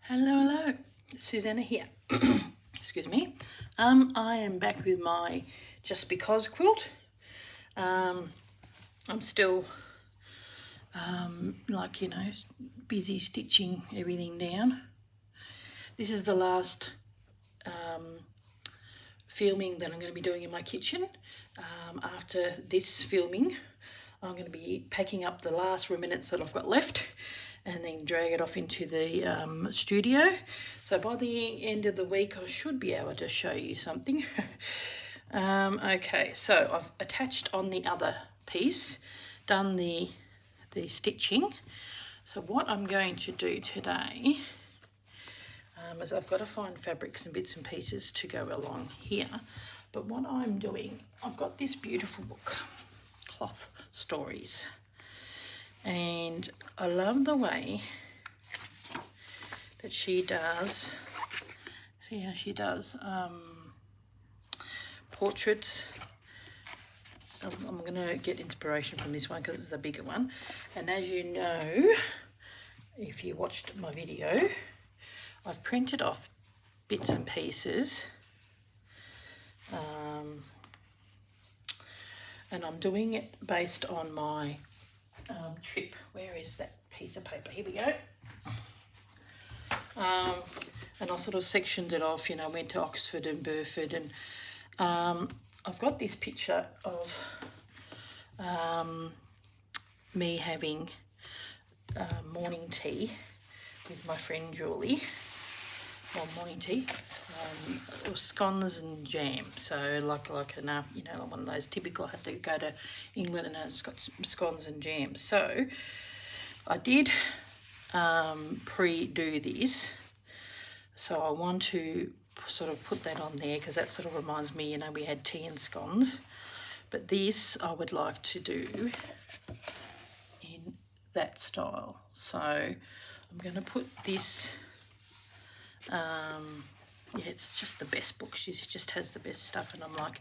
Hello, hello, Susanna here. Excuse me. I am back with my Just Because quilt. I'm still, busy stitching everything down. This is the last filming that I'm going to be doing in my kitchen. After this filming, I'm going to be packing up the last remnants that I've got left and then drag it off into the studio. So by the end of the week, I should be able to show you something. Okay, so I've attached on the other piece, done the stitching. So what I'm going to do today is I've got to find fabrics and bits and pieces to go along here. But what I'm doing, I've got this beautiful book, Cloth Stories. And I love the way that she does, see how she does portraits. I'm going to get inspiration from this one because it's a bigger one. And as you know, if you watched my video, I've printed off bits and pieces. And I'm doing it based on my trip. Where is that piece of paper? Here we go. And I sort of sectioned it off, went to Oxford and Burford, and I've got this picture of me having morning tea with my friend Julie. Well, morning tea, it was scones and jam. So like enough, one of those typical. I had to go to England and it's got some scones and jam. So I did pre-do this. So I want to sort of put that on there because that sort of reminds me, we had tea and scones. But this I would like to do in that style. So I'm going to put this. Yeah, it's just the best book. She just has the best stuff, and I've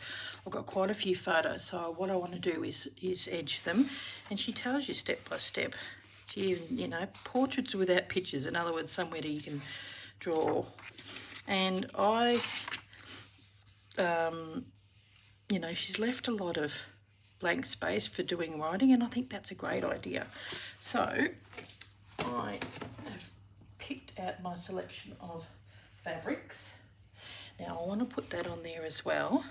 got quite a few photos. So what I want to do is edge them, and she tells you step by step. She even, portraits without pictures. In other words, somewhere that you can draw. And she's left a lot of blank space for doing writing, and I think that's a great idea. So I have picked out my selection of fabrics. Now I want to put that on there as well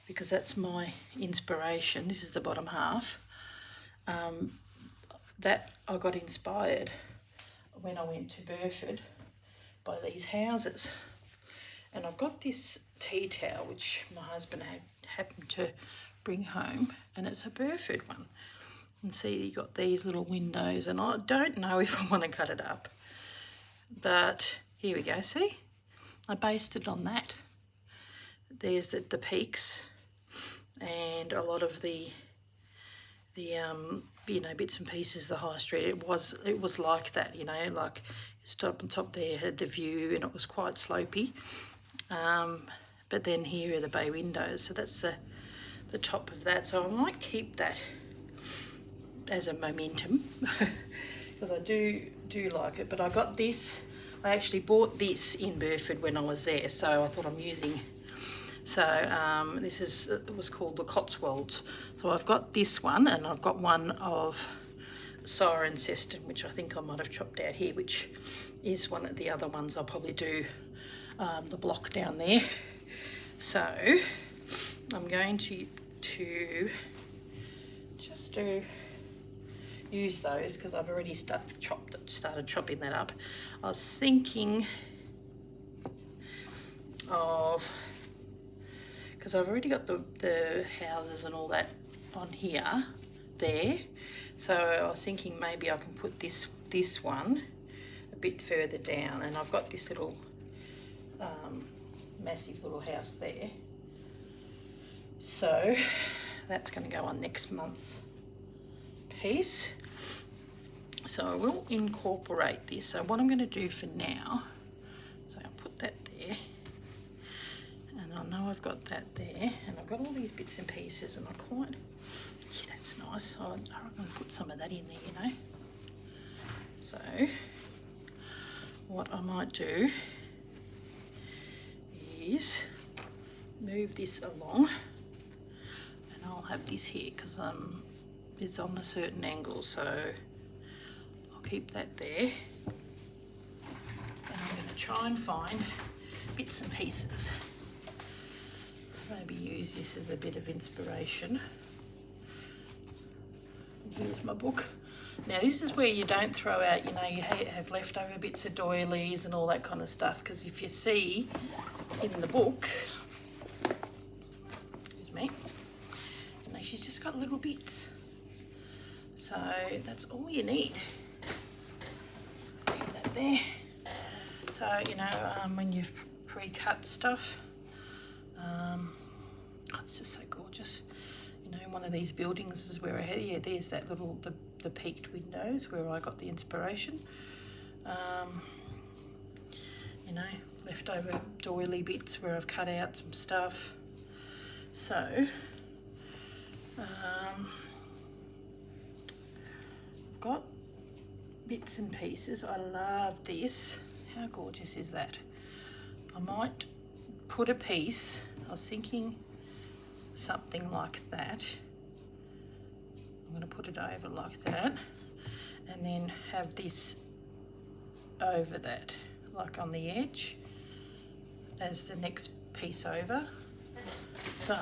because that's my inspiration. This is the bottom half. That I got inspired when I went to Burford by these houses. And I've got this tea towel which my husband happened to bring home, and it's a Burford one. And see, you got these little windows, and I don't know if I want to cut it up. But here we go, see? I based it on that. There's the peaks and a lot of the bits and pieces, the high street. It was like that, like just up on top there had the view, and it was quite slopey. But then here are the bay windows, so that's the top of that. So I might keep that as a momentum because I do like it. But I got this. I actually bought this in Burford when I was there, so I thought I'm using. So it was called the Cotswolds. So I've got this one, and I've got one of Cirencester, which I think I might have chopped out here, which is one of the other ones. I'll probably do the block down there. So I'm going to just use those because I've already started chopping that up. I was thinking of, because I've already got the houses and all that on there. So I was thinking maybe I can put this one a bit further down, and I've got this little massive little house there. So that's going to go on next month's piece. So I will incorporate this. So what I'm going to do for now, so I'll put that there, and I know I've got that there, and I've got all these bits and pieces, and that's nice. I'm going to put some of that in there, So what I might do is move this along, and I'll have this here because it's on a certain angle, so I'll keep that there. And I'm going to try and find bits and pieces. Maybe use this as a bit of inspiration. Here's my book. Now this is where you don't throw out, you know, you have leftover bits of doilies and all that kind of stuff, because if you see in the book, excuse me, you know, she's just got little bits. So that's all you need. Leave that there. So, you know, when you've pre-cut stuff, oh, it's just so gorgeous. You know, one of these buildings is where I had, yeah, there's that little, the peaked windows where I got the inspiration. You know, leftover doily bits where I've cut out some stuff. So, got bits and pieces. I love this. How gorgeous is that? I might put a piece, I was thinking something like that. I'm going to put it over like that, and then have this over that, like on the edge, as the next piece over. So,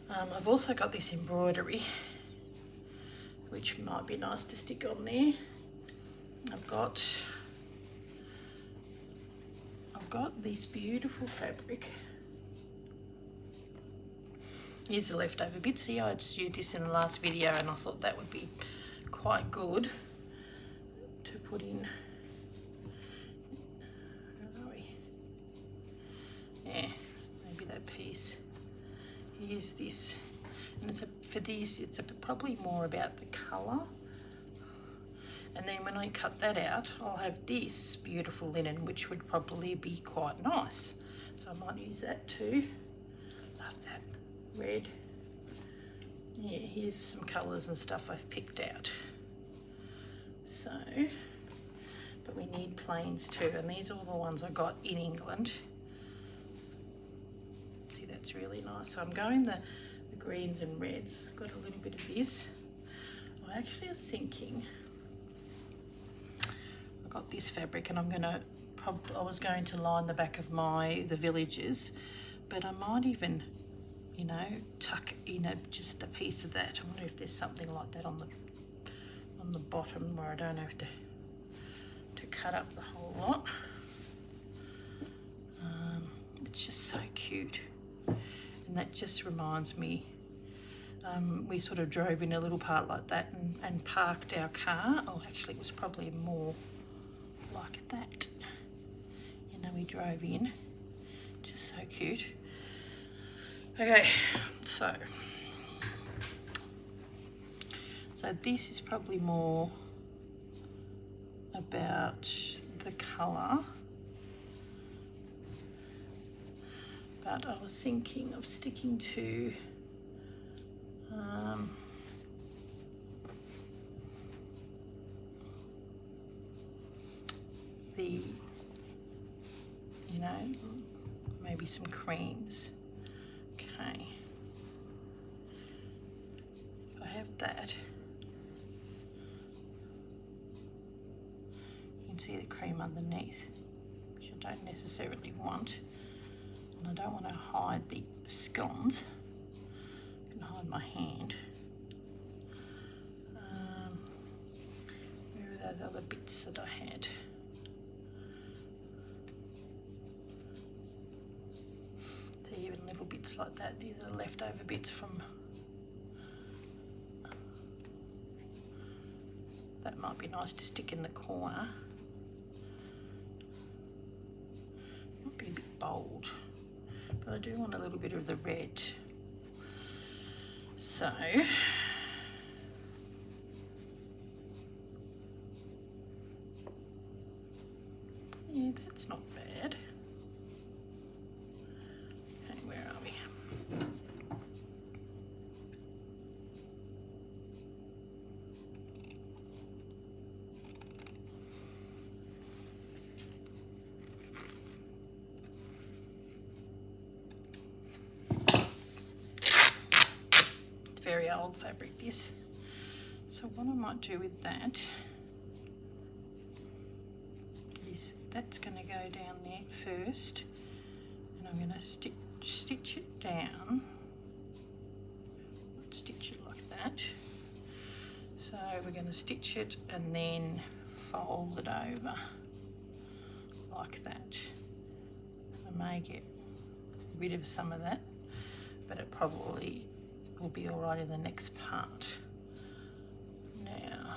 I've also got this embroidery, which might be nice to stick on there. I've got this beautiful fabric. Here's the leftover bits here. I just used this in the last video and I thought that would be quite good to put in. Where are we? Yeah, maybe that piece. Here's this. And it's for these, it's probably more about the colour. And then when I cut that out, I'll have this beautiful linen, which would probably be quite nice. So I might use that too. Love that red. Yeah, here's some colours and stuff I've picked out. So, but we need plains too, and these are all the ones I got in England. See, that's really nice. So I'm going the greens and reds. Got a little bit of this. I actually was thinking, I got this fabric and I'm gonna I was going to line the back of the villages, but I might even, you know, tuck in just a piece of that. I wonder if there's something like that on the bottom where I don't have to cut up the whole lot. It's just so cute, and that just reminds me, we sort of drove in a little part like that and parked our car. Oh, actually it was probably more like that. You know, we drove in, just so cute. Okay, so this is probably more about the colour, but I was thinking of sticking to the, you know, maybe some creams. Okay, if I have that, you can see the cream underneath, which I don't necessarily want, and I don't want to hide the scones. I can hide my hand. Where are those other bits that I had? So even little bits like that, these are leftover bits from, that might be nice to stick in the corner. Might be a bit bold, but I do want a little bit of the red. So, yeah, that's not bad. Okay, where are we? very old fabric, this. So what I might do with that is that's going to go down there first, and I'm going to stitch it down. Stitch it like that. So we're going to stitch it and then fold it over like that. I may get rid of some of that, but it probably will be all right in the next part. Now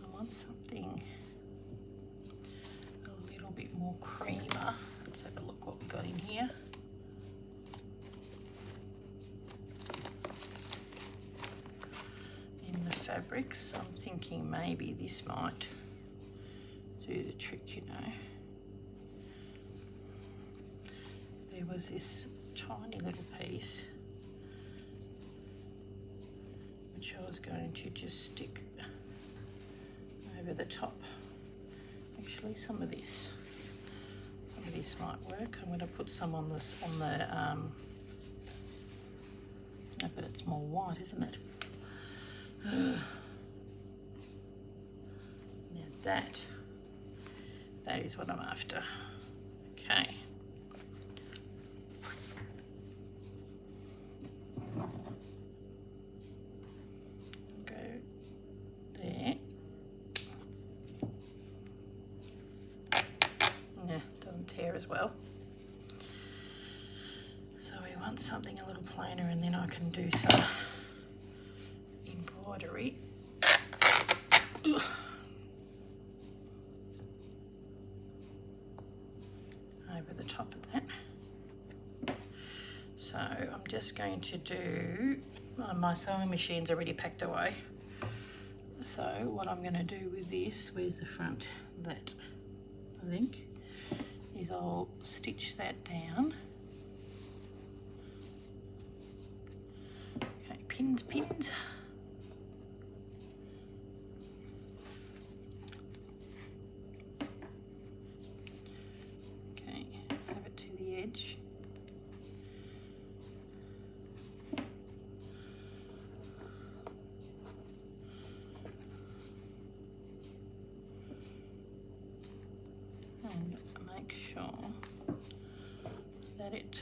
I want something a little bit more creamer. Let's have a look what we got in here. In the fabrics, I'm thinking maybe this might do the trick, you know. There was this tiny little piece which I was going to just stick over the top. Actually, some of this might work. I'm going to put some on this but it's more white, isn't it? Now that is what I'm after. Okay. Go there. Yeah, doesn't tear as well. So we want something a little plainer, and then I can do some embroidery. Ugh. Over the top of that. So I'm just going to do, my sewing machine's already packed away. So what I'm going to do with this, where's the front? That, I think, is I'll stitch that down. Okay, pins. Okay, have it to the edge. And make sure that it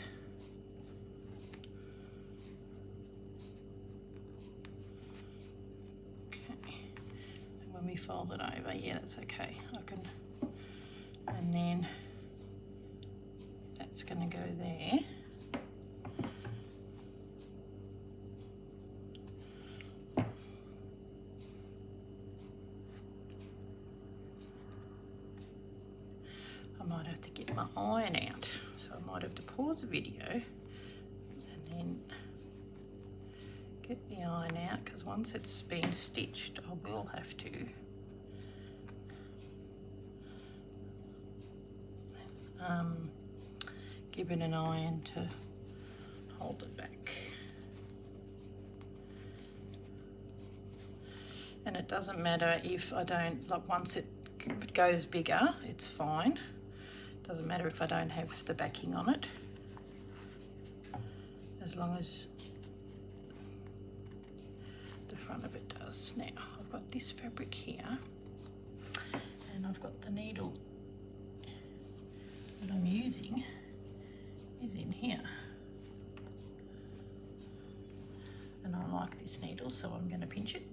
and when we fold it over, yeah, that's okay. I can, and then that's going to go there. I might have to get my iron out, so I might have to pause the video and then get the iron out, because once it's been stitched I will have to give it an iron to hold it back. And it doesn't matter if I don't, like, once it goes bigger, it's fine. Doesn't matter if I don't have the backing on it, as long as the front of it does. Now I've got this fabric here, and I've got the needle that I'm using is in here, and I like this needle, so I'm going to pinch it.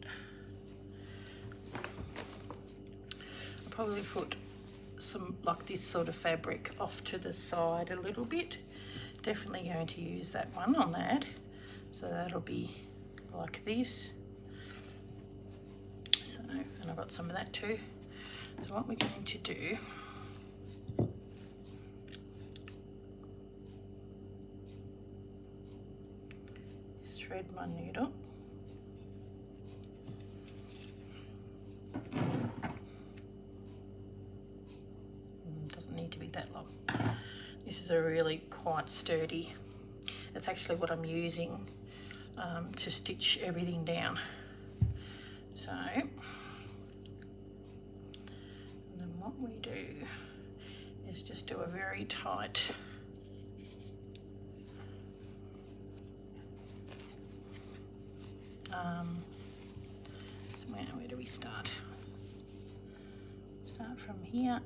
I'll probably put some, like, this sort of fabric off to the side a little bit. Definitely going to use that one on that, so that'll be like this. So, and I've got some of that too. So what we're going to do is thread my needle. Doesn't need to be that long. This is a really quite sturdy, it's actually what I'm using to stitch everything down. So, and then what we do is just do a very tight So where do we start? Start from here.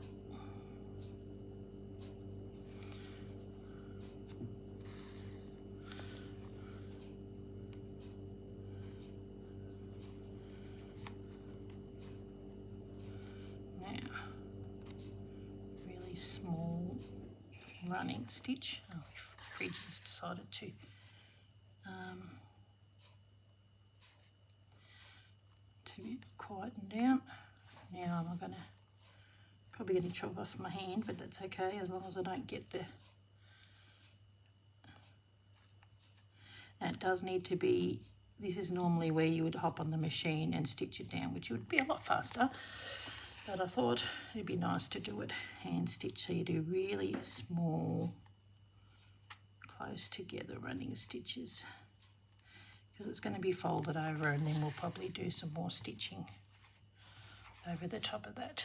Now, really small running stitch. Oh, Fridge has decided to quieten down. Now I'm probably going to chop off my hand, but that's okay as long as I don't get the. Now it does need to be. This is normally where you would hop on the machine and stitch it down, which would be a lot faster. But I thought it'd be nice to do it hand stitch, so you do really small, close together running stitches, because it's going to be folded over, and then we'll probably do some more stitching over the top of that.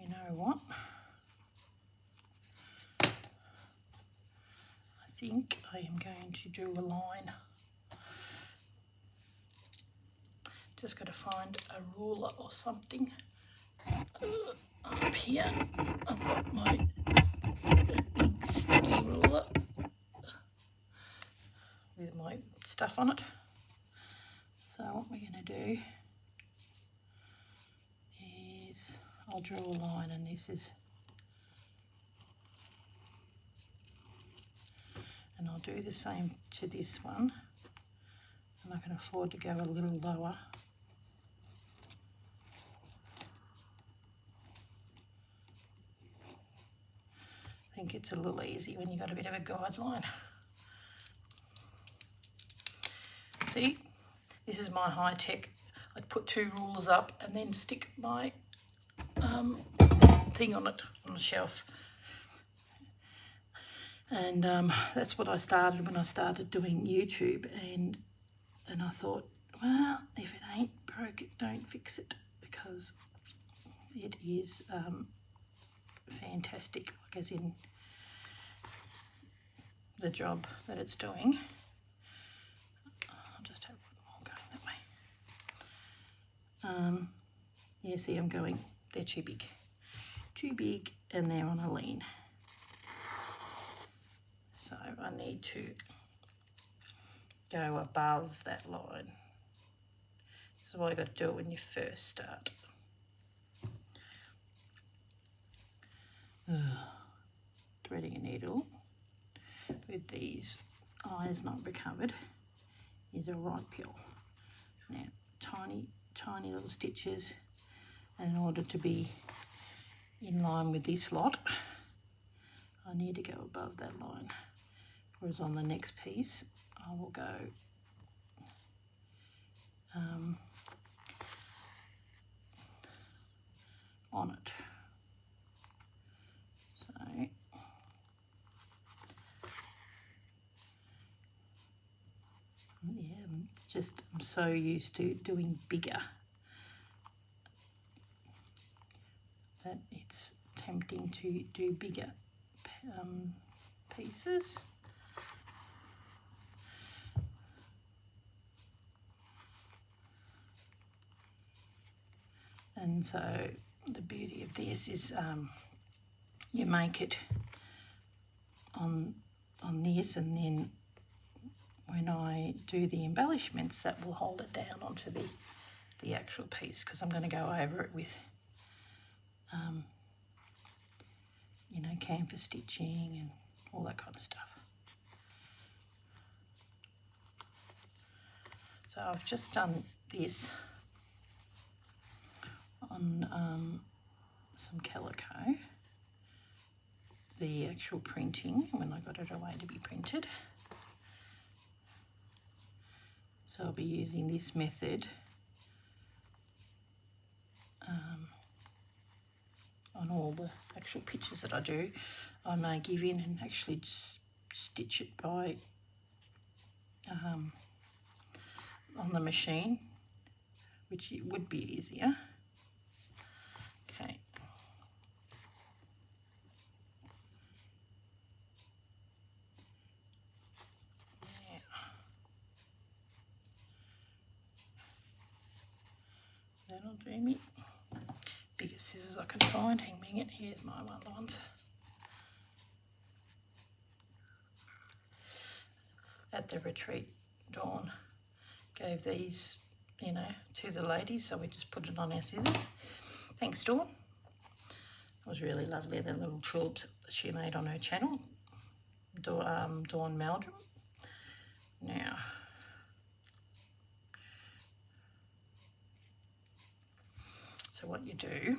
You know what? I think I am going to draw a line. Just got to find a ruler or something. Up here, I've got my big sticky ruler with my stuff on it. So what we're going to do is I'll draw a line, and this is, and I'll do the same to this one, and I can afford to go a little lower. I think it's a little easy when you've got a bit of a guideline. See, this is my high tech. I'd put 2 rulers up and then stick my thing on it on the shelf. And that's what I started when I started doing YouTube, and I thought, well, if it ain't broke, don't fix it, because it is fantastic, like as in the job that it's doing. I'll just have one more going that way. Yeah, see, I'm going, they're too big, and they're on a lean. So I need to go above that line. So I got to do it when you first start. Threading a needle with these eyes not recovered is a right pill. Now, tiny little stitches, and in order to be in line with this lot, I need to go above that line. Whereas on the next piece, I will go on it. So yeah, I'm so used to doing bigger that it's tempting to do bigger pieces. And so the beauty of this is you make it on this, and then when I do the embellishments, that will hold it down onto the actual piece, because I'm going to go over it with you know, canvas stitching and all that kind of stuff. So I've just done this on some calico, the actual printing, when I got it away to be printed. So I'll be using this method on all the actual pictures that I do. I may give in and actually just stitch it by on the machine, which it would be easier. Okay. That'll do me. Biggest scissors I can find. Hang it. Here's my other ones. At the retreat, Dawn gave these, you know, to the ladies, so we just put it on our scissors. Thanks, Dawn. It was really lovely, the little tulips that she made on her channel, Dawn Meldrum. Now, so what you do,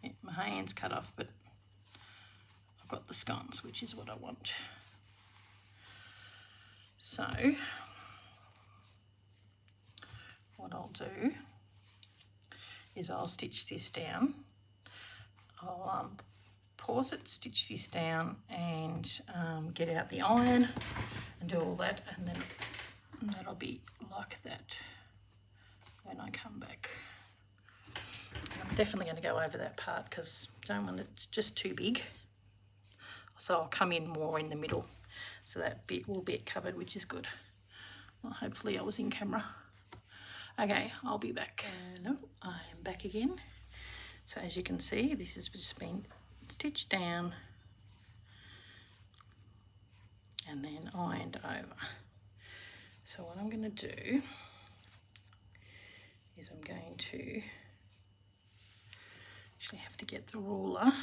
yeah, my hand's cut off, but I've got the scones, which is what I want. So what I'll do is I'll stitch this down. I'll pause it, stitch this down, and get out the iron and do all that, and then that'll be like that when I come back. I'm definitely going to go over that part because it's just too big. So I'll come in more in the middle, so that bit will be covered, which is good. Well, hopefully I was in camera. Okay, I'll be back. No, I am back again. So as you can see, this has just been stitched down and then ironed over. So what I'm going to do is I'm going to actually have to get the ruler.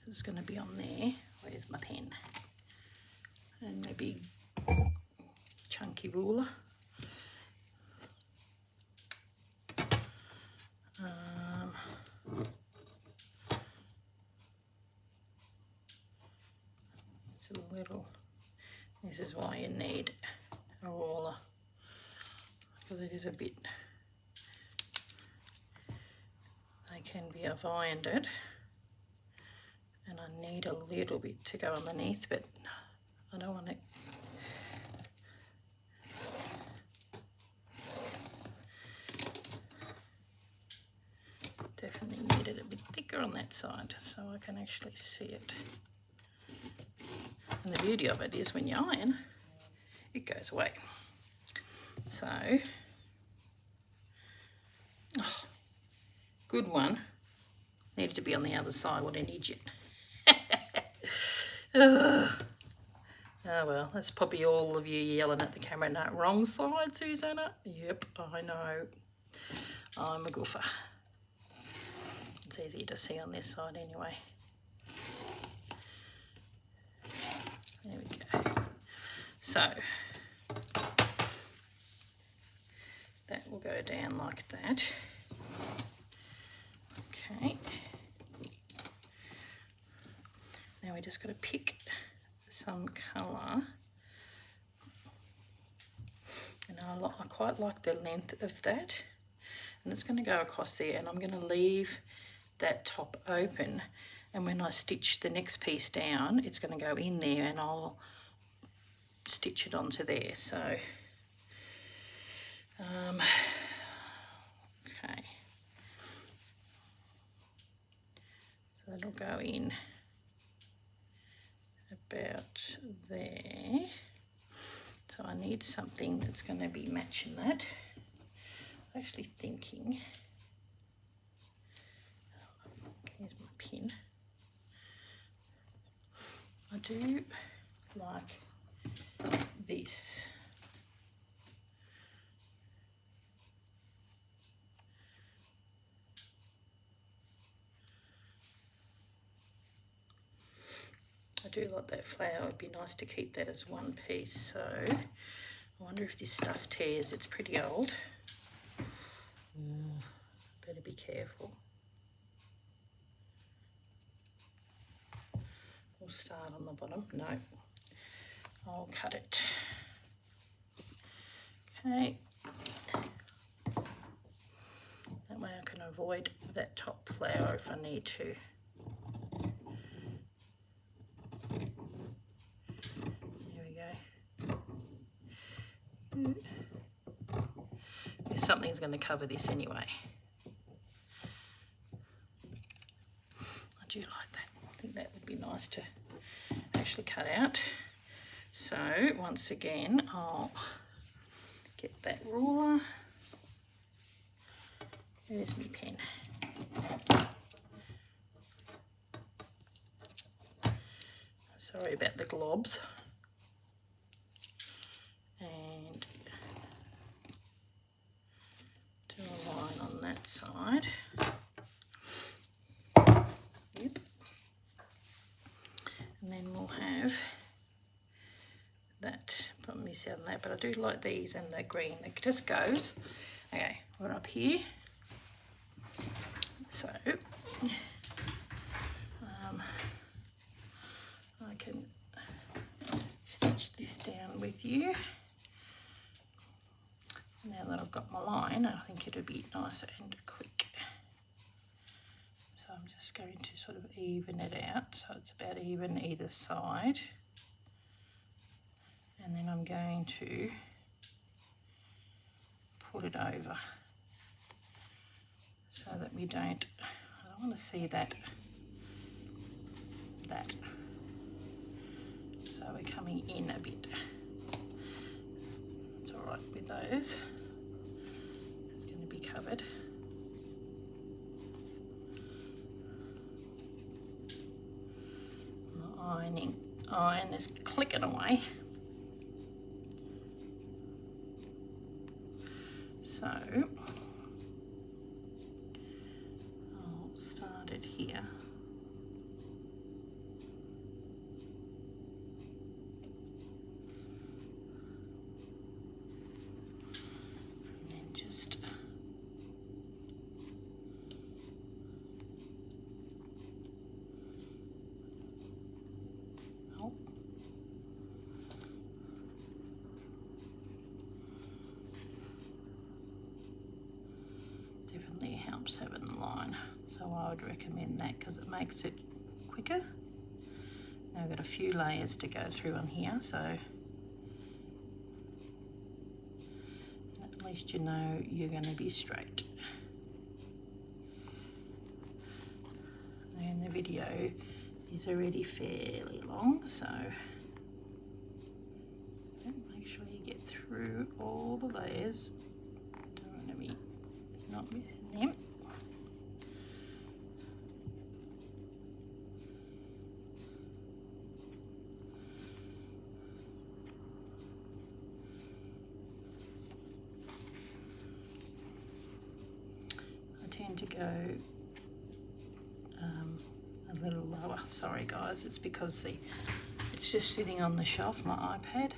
It's going to be on there. Where's my pen? And my big chunky ruler. It's a little, this is why you need a ruler, because it is a bit, they can be, I've ironed it, and I need a little bit to go underneath, but I don't want it. Definitely need it a bit thicker on that side so I can actually see it. And the beauty of it is when you iron, it goes away. So, oh, good one. Needed to be on the other side, what an idiot. Oh well, that's probably all of you yelling at the camera. No, wrong side, Susanna. Yep, I know. I'm a goofer. It's easier to see on this side anyway. There we go. So that will go down like that. Okay. Now we just got to pick some colour. And I quite like the length of that. And it's going to go across there, and I'm going to leave that top open, and when I stitch the next piece down, it's going to go in there and I'll stitch it onto there. So okay, so that'll go in about there. So I need something that's going to be matching that. I'm actually thinking, here's my pin. I do like this. I do like that flower. It'd be nice to keep that as one piece. So I wonder if this stuff tears. It's pretty old. Better be careful. We'll start on the bottom. No, I'll cut it. Okay. That way I can avoid that top flower if I need to. There we go. If something's going to cover this anyway. I do like that. I think that would be nice to actually cut out. So once again, I'll get that ruler. There's my pen. Sorry about the globs. And do a line on that side. Yep. And then we'll have that. Put miss out on that, but I do like these and the green. It just goes. Okay, we're up here. So I can stitch this down with you. Now that I've got my line, I think it'll be nice and quick. So I'm just going to sort of even it out so it's about even either side. And then I'm going to put it over so that we don't, I don't want to see that. So we're coming in a bit. It's all right with those. It's going to be covered. My iron is clicking away. So I'll start it here. And then just definitely helps having the line, so I would recommend that because it makes it quicker. Now I've got a few layers to go through on here, so at least you know you're going to be straight. And the video is already fairly long, so make sure you get through all the layers. Don't want to be not missing them. I tend to go a little lower. Sorry guys, it's because it's just sitting on the shelf, my iPad,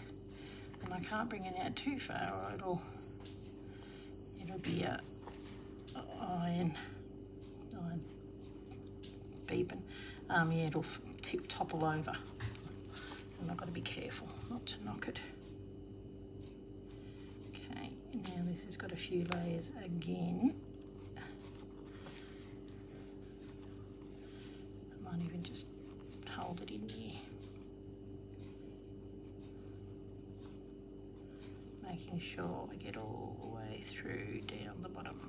and I can't bring it out too far or it'll be a iron beeping. Yeah, it'll topple over, and I've got to be careful not to knock it. Okay, now this has got a few layers again. I might even just hold it in there, making sure I get all the way through down the bottom.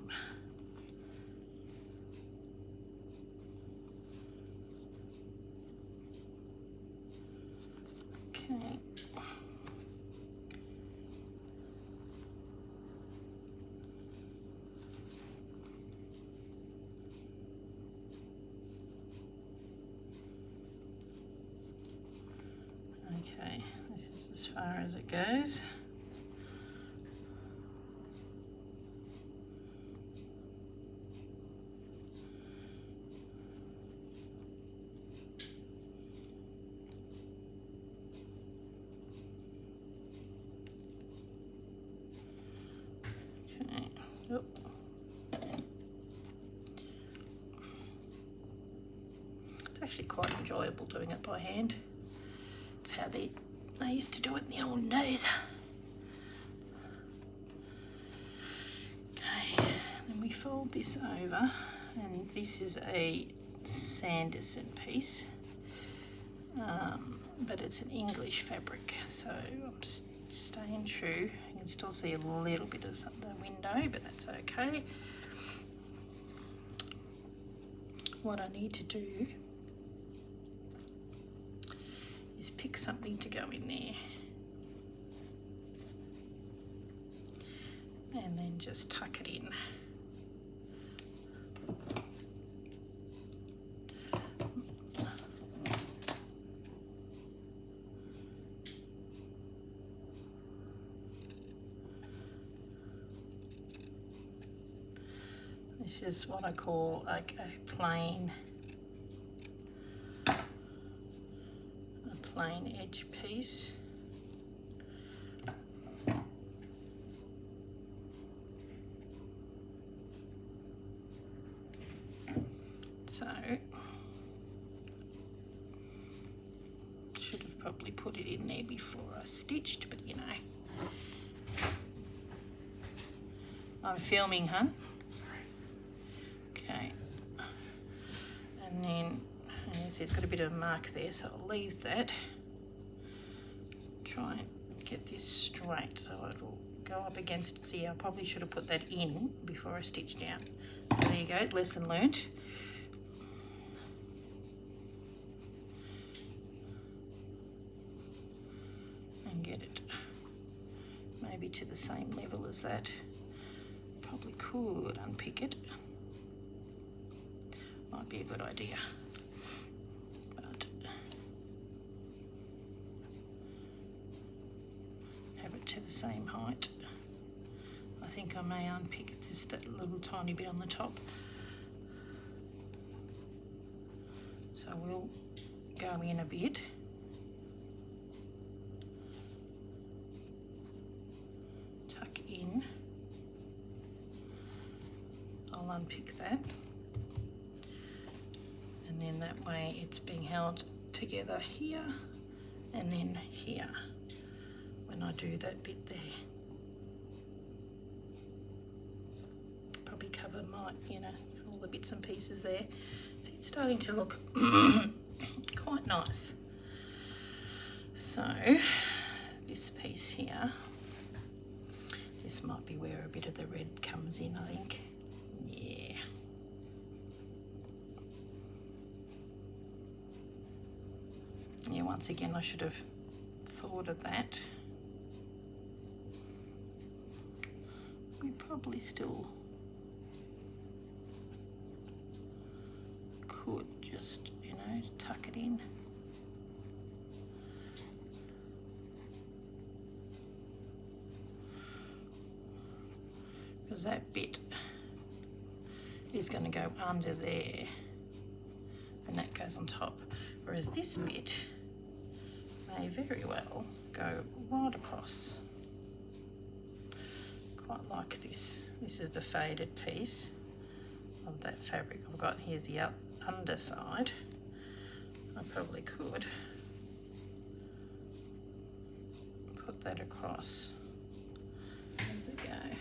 Okay. Okay, this is as far as it goes. Okay. It's actually quite enjoyable doing it by hand. It's how they used to do it in the old days. Okay, then we fold this over, and this is a Sanderson piece, but it's an English fabric, so I'm staying true. You can still see a little bit of the window, but that's okay. What I need to do is pick something to go in there. And then just tuck it in. This is what I call like a plain edge piece. So should have probably put it in there before I stitched, but you know. I'm filming, hun. Okay. And then see, it's got a bit of a mark there, so I'll leave that. Try and get this straight so it'll go up against, see, I probably should have put that in before I stitched down. So there you go, lesson learnt. And get it maybe to the same level as that. Probably could unpick it. Might be a good idea. But have it to the same height. I think I may unpick just that little tiny bit on the top. So we'll go in a bit. Tuck in. I'll unpick that. And then that way it's being held together here and then here when I do that bit there. Probably cover my, you know, all the bits and pieces there. See, it's starting to look quite nice. So this piece here, this might be where a bit of the red comes in, I think. Yeah. Yeah, once again, I should have thought of that. We probably still could just, you know, tuck it in. Because that bit is going to go under there and that goes on top. Whereas this bit may very well go right across. Quite like this. This is the faded piece of that fabric I've got. Here's the underside. I probably could put that across. There's it go.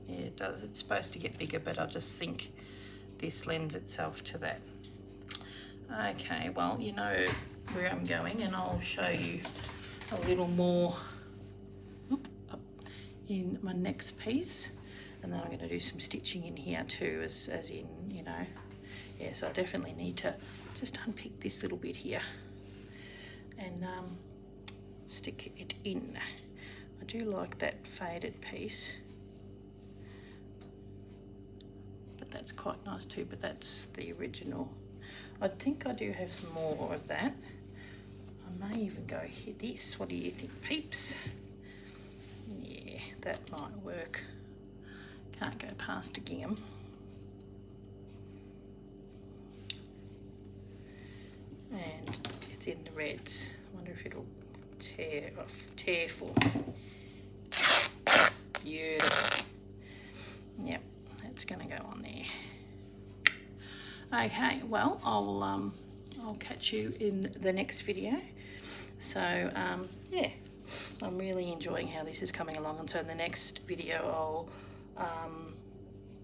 Yeah, it does. It's supposed to get bigger, but I just think this lends itself to that. Okay, well, you know where I'm going, and I'll show you a little more up in my next piece, and then I'm going to do some stitching in here too, as in, you know, yeah, so I definitely need to just unpick this little bit here and stick it in. I do like that faded piece, but that's quite nice too, but that's the original. I think I do have some more of that. I may even go here this. What do you think, peeps? Yeah, that might work. Can't go past a gingham. And it's in the reds. I wonder if it'll tear for me. Beautiful. Yep, that's gonna go on there. Okay, well, I'll catch you in the next video. So yeah, I'm really enjoying how this is coming along, and so in the next video I'll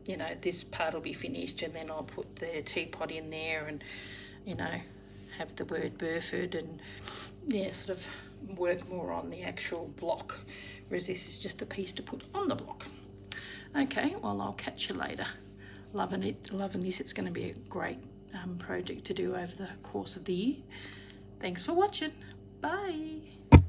you know, this part will be finished, and then I'll put the teapot in there and, you know, have the word Burford and, yeah, sort of work more on the actual block, whereas this is just a piece to put on the block. Okay, well, I'll catch you later. Loving it, loving this. It's going to be a great project to do over the course of the year. Thanks for watching. Bye.